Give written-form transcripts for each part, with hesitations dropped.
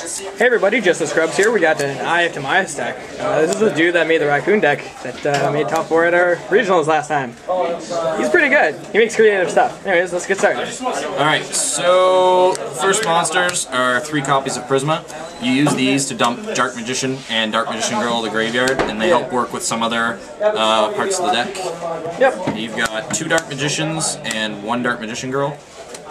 Hey everybody, Just the Scrubs here. We got an Eye of Timaeus deck. This is the dude that made the Raccoon deck that made top 4 at our regionals last time. He's pretty good. He makes creative stuff. Anyways, let's get started. Alright, so first monsters are 3 copies of Prisma. You use these to dump Dark Magician and Dark Magician Girl to the graveyard, and they help work with some other parts of the deck. Yep. You've got 2 Dark Magicians and 1 Dark Magician Girl.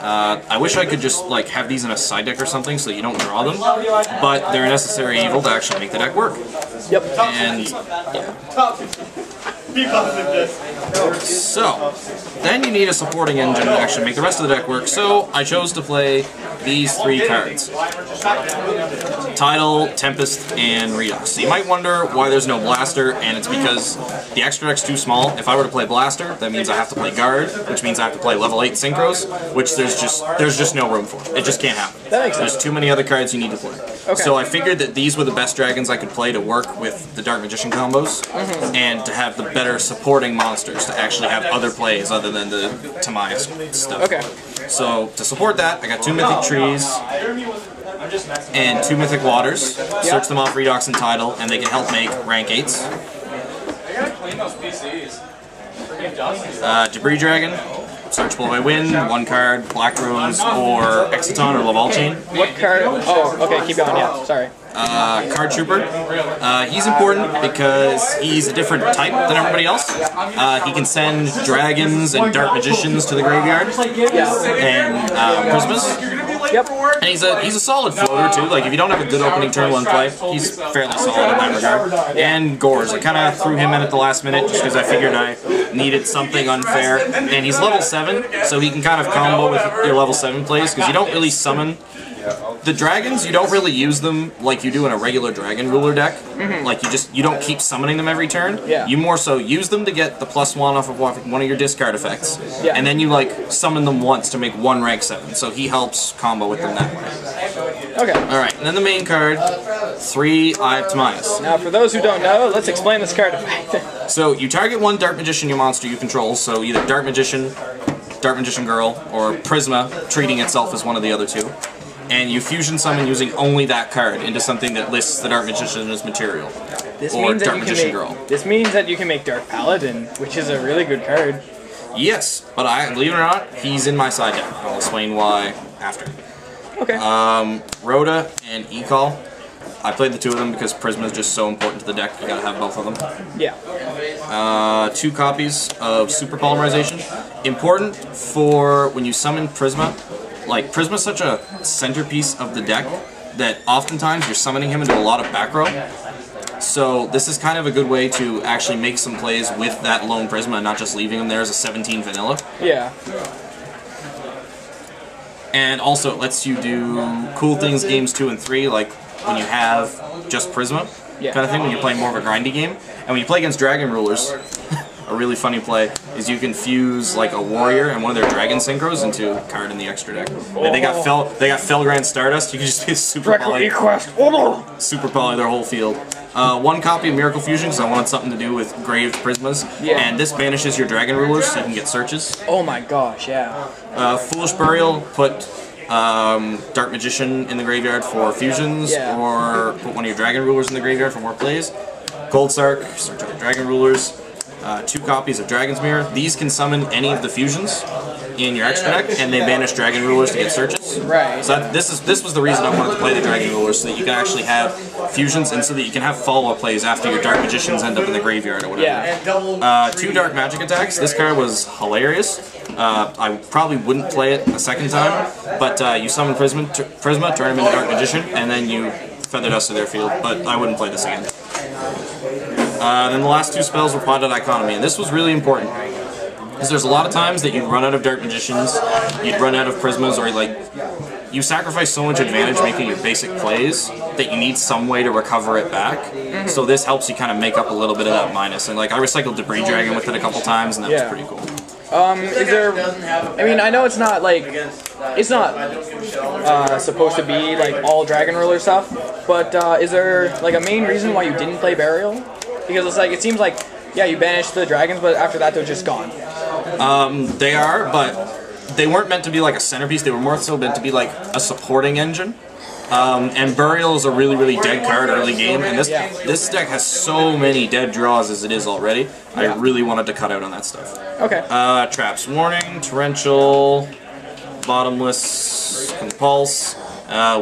I wish I could just like have these in a side deck or something so that you don't draw them, but they're a necessary evil to actually make the deck work. Yep. And yeah. So, then you need a supporting engine to actually make the rest of the deck work, so I chose to play these 3 cards. Tidal, Tempest, and Redux. So you might wonder why there's no Blaster, and it's because the extra deck's too small. If I were to play Blaster, that means I have to play Guard, which means I have to play level 8 Synchros, which there's just no room for. It just can't happen. That makes sense. There's too many other cards you need to play. Okay. So I figured that these were the best dragons I could play to work with the Dark Magician combos, and to have the better supporting monsters to actually have other plays other than the Timaeus stuff. Okay. So to support that, I got 2 Mythic Trees and 2 Mythic Waters. Search them off Redux and Tidal, and they can help make rank 8s. Debris Dragon. Searchable by Wind, 1 card, Black Rose, or Exiton or Laval Chain. What card? Oh, okay, keep going, yeah, sorry. Card Trooper. He's important because he's a different type than everybody else. He can send dragons and dark magicians to the graveyard, and Prismas. Yep. And he's a solid floater too. Like if you don't have a good opening turn 1 play, he's fairly solid in that regard. And Gores. I kind of threw him in at the last minute just because I figured I needed something unfair. And he's level 7, so he can kind of combo with your level 7 plays because you don't really summon. The dragons, you don't really use them like you do in a regular dragon ruler deck. Like you don't keep summoning them every turn. Yeah. You more so use them to get the +1 off of one of your discard effects. Yeah. And then you like summon them once to make 1 rank 7. So he helps combo with them that way. Okay. Alright, and then the main card, 3 Eye of Timaeus. Now for those who don't know, let's explain this card effect. So you target 1 Dark Magician your monster you control, so either Dark Magician Girl, or Prisma treating itself as one of the other 2. And you fusion summon using only that card into something that lists the Dark Magician as material. This or means Dark that Magician Girl. This means that you can make Dark Paladin, which is a really good card. Yes, but believe it or not, he's in my side deck. I'll explain why after. Okay. Rhoda and Ecol. I played the 2 of them because Prisma is just so important to the deck. You gotta have both of them. Yeah. 2 copies of Super Polymerization. Important for when you summon Prisma. Like, Prisma's such a centerpiece of the deck that oftentimes you're summoning him into a lot of back row. So this is kind of a good way to actually make some plays with that lone Prisma and not just leaving him there as a 17 vanilla. Yeah. And also it lets you do cool things games 2 and 3, like when you have just Prisma kind of thing, when you're playing more of a grindy game. And when you play against Dragon Rulers, a really funny play is you can fuse like a warrior and one of their dragon synchros into a card in the extra deck. And they got Felgrand Stardust. You can just be a super poly their whole field. 1 copy of Miracle Fusion because I wanted something to do with Graved Prismas. And this banishes your Dragon Rulers so you can get searches. Oh my gosh, yeah. Foolish Burial, put Dark Magician in the graveyard for fusions, or put one of your Dragon Rulers in the graveyard for more plays. Gold Sark, search out Dragon Rulers. 2 copies of Dragon's Mirror. These can summon any of the fusions in your extra deck, and they banish Dragon Rulers to get searches. Right. So this was the reason I wanted to play the Dragon Rulers, so that you can actually have fusions, and so that you can have follow-up plays after your Dark Magicians end up in the graveyard or whatever. Yeah. 2 Dark Magic attacks. This card was hilarious. I probably wouldn't play it a second time, but you summon Prisma, turn him into Dark Magician, and then you Feather Dust to their field, but I wouldn't play this again. Then the last 2 spells were Pod Economy, and this was really important. Because there's a lot of times that you'd run out of Dark Magicians, you'd run out of Prismas, or like, you sacrifice so much advantage making your basic plays that you need some way to recover it back. So this helps you kind of make up a little bit of that minus. And like, I recycled Debris Dragon with it a couple times, and that was pretty cool. Is there, I mean, I know it's not like, it's not supposed to be like all Dragon Ruler stuff, but is there like a main reason why you didn't play Burial? Because it's like, it seems like, yeah, you banished the dragons, but after that they're just gone. They are, but they weren't meant to be like a centerpiece, they were more so meant to be like a supporting engine. And Burial is a really, really dead card early game, and this deck has so many dead draws as it is already. I really wanted to cut out on that stuff. Okay. Traps Warning, Torrential, Bottomless, Compulse,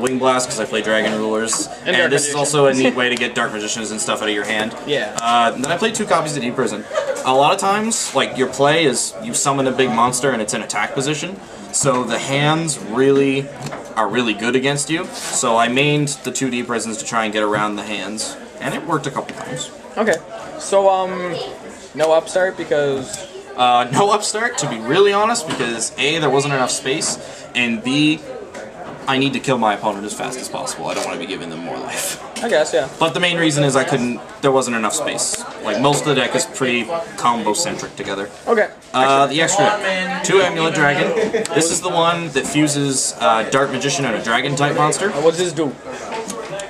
Wing Blast because I play Dragon Rulers, and this is also a neat way to get Dark Magicians and stuff out of your hand. Yeah. Then I played 2 copies of Deep Prison. A lot of times, like, your play is you summon a big monster and it's in attack position, so the hands really are really good against you. So I mained the 2 Deep Prisons to try and get around the hands, and it worked a couple times. Okay. So no upstart because. No upstart, to be really honest, because A, there wasn't enough space, and B, I need to kill my opponent as fast as possible. I don't want to be giving them more life. I guess, yeah. But the main reason is there wasn't enough space. Like, most of the deck is pretty combo-centric together. Okay. The extra deck. 2 Amulet Dragon. This is the one that fuses Dark Magician and a Dragon-type monster. What does this do?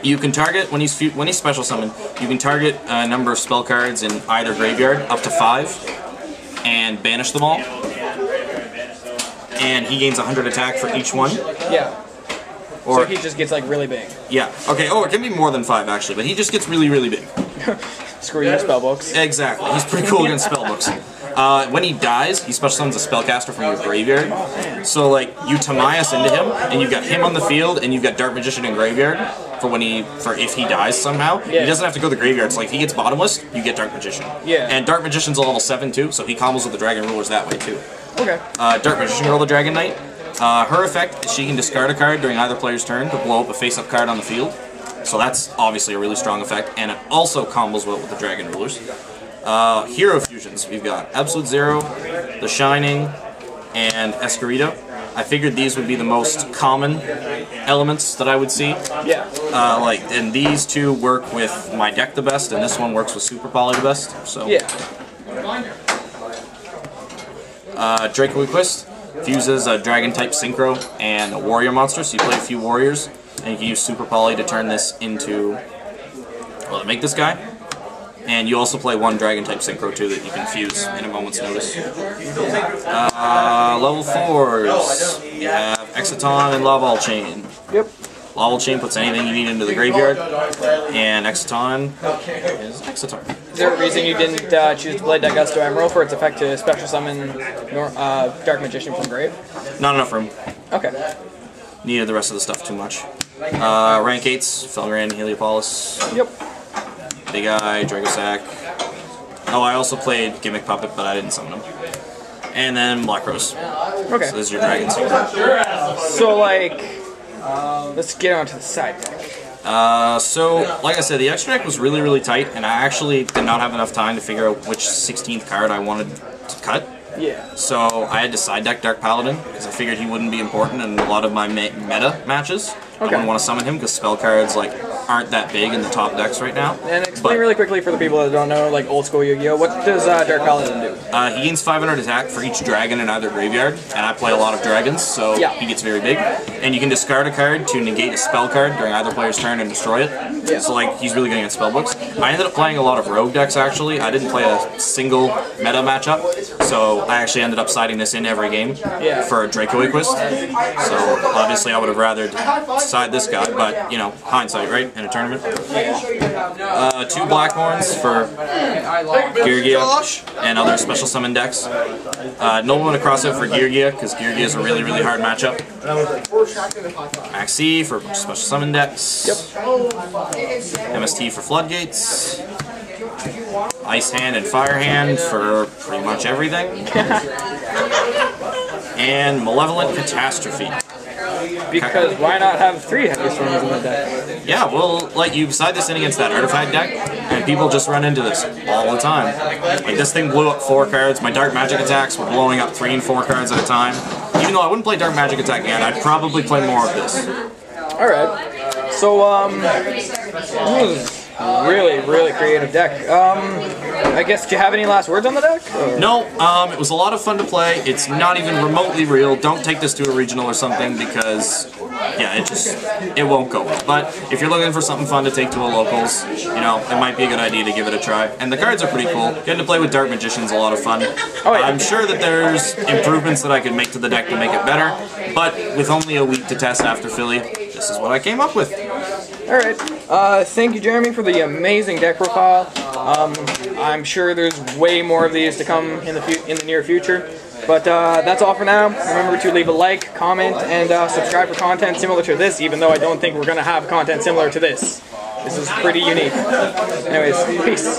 You can target, when he's special summoned, you can target a number of spell cards in either graveyard, up to 5, and banish them all. And he gains 100 attack for each one. Yeah. So he just gets, like, really big. Yeah. Okay, it can be more than 5, actually, but he just gets really, really big. Screw you, spellbooks. Exactly. He's pretty cool against spellbooks. When he dies, he special summons a spellcaster from your graveyard. So, like, you Timaeus into him, and you've got him on the field, and you've got Dark Magician in graveyard for if he dies somehow. Yeah. He doesn't have to go to the graveyard. So, like, if he gets Bottomless, you get Dark Magician. Yeah. And Dark Magician's a level 7 too, so he combos with the Dragon Rulers that way too. Okay. Dark Magician Girl, the Dragon Knight. Her effect is she can discard a card during either player's turn to blow up a face-up card on the field. So that's obviously a really strong effect, and it also combos well with the Dragon Rulers. Hero fusions, we've got Absolute Zero, The Shining, and Escarito. I figured these would be the most common elements that I would see. Yeah. And these 2 work with my deck the best, and this one works with Super Poly the best. So. Yeah. Dracoquist fuses a Dragon-type Synchro and a Warrior monster, so you play a few Warriors, and you can use Super Poly to turn this into, well, to make this guy. And you also play 1 Dragon-type Synchro too that you can fuse in a moment's notice. Level 4s, we have Exciton and Laval Chain. Yep. Laval Chain puts anything you need into the graveyard, and Exciton is Exciton. Is there a reason you didn't choose to play Dagusto Emerald for its effect to special summon Dark Magician from grave? Not enough room. Okay. Needed the rest of the stuff too much. Rank 8s, Felgran, Heliopolis. Yep. Big Eye, Dragosack. Oh, I also played Gimmick Puppet, but I didn't summon him. And then Black Rose. Okay. So this is your Dragon Secret. So, like, let's get on to the side deck. So, like I said, the extra deck was really, really tight, and I actually did not have enough time to figure out which 16th card I wanted to cut. Yeah. So I had to side deck Dark Paladin, because I figured he wouldn't be important in a lot of my meta matches. Okay. I wouldn't want to summon him, because spell cards, like, aren't that big in the top decks right now. And explain really quickly for the people that don't know, like old school Yu-Gi-Oh! What does Dark Paladin do? He gains 500 attack for each dragon in either graveyard, and I play a lot of dragons, so he gets very big. And you can discard a card to negate a spell card during either player's turn and destroy it. Yeah. So, like, he's really good against spellbooks. I ended up playing a lot of rogue decks, actually. I didn't play a single meta matchup, so I actually ended up siding this in every game for Dracoquist. So, obviously, I would have rather side this guy, but, you know, hindsight, right? In a tournament. 2 Blackhorns for Yugioh and other special summon decks. Nobleman to cross out for Yugioh, because Yugioh is a really, really hard matchup. Max C for special summon decks. Yep. MST for Floodgates. Ice Hand and Fire Hand for pretty much everything. And Malevolent Catastrophe. Because why not have 3 heavy storms in the deck? Yeah, well, like, you side this in against that artifact deck, and people just run into this all the time. Like, this thing blew up 4 cards. My Dark Magic attacks were blowing up 3 and 4 cards at a time. Even though I wouldn't play Dark Magic attack again, I'd probably play more of this. Alright. So, really, really creative deck. I guess, do you have any last words on the deck? Or? No, it was a lot of fun to play. It's not even remotely real. Don't take this to a regional or something because, yeah, it won't go well. But if you're looking for something fun to take to a locals, you know, it might be a good idea to give it a try. And the cards are pretty cool. Getting to play with Dark Magician's a lot of fun. Oh, yeah. I'm sure that there's improvements that I could make to the deck to make it better, but with only a week to test after Philly, this is what I came up with. Alright, thank you Jeremy for the amazing deck profile. I'm sure there's way more of these to come in the near future. But that's all for now. Remember to leave a like, comment, and subscribe for content similar to this, even though I don't think we're going to have content similar to this. This is pretty unique. Anyways, peace.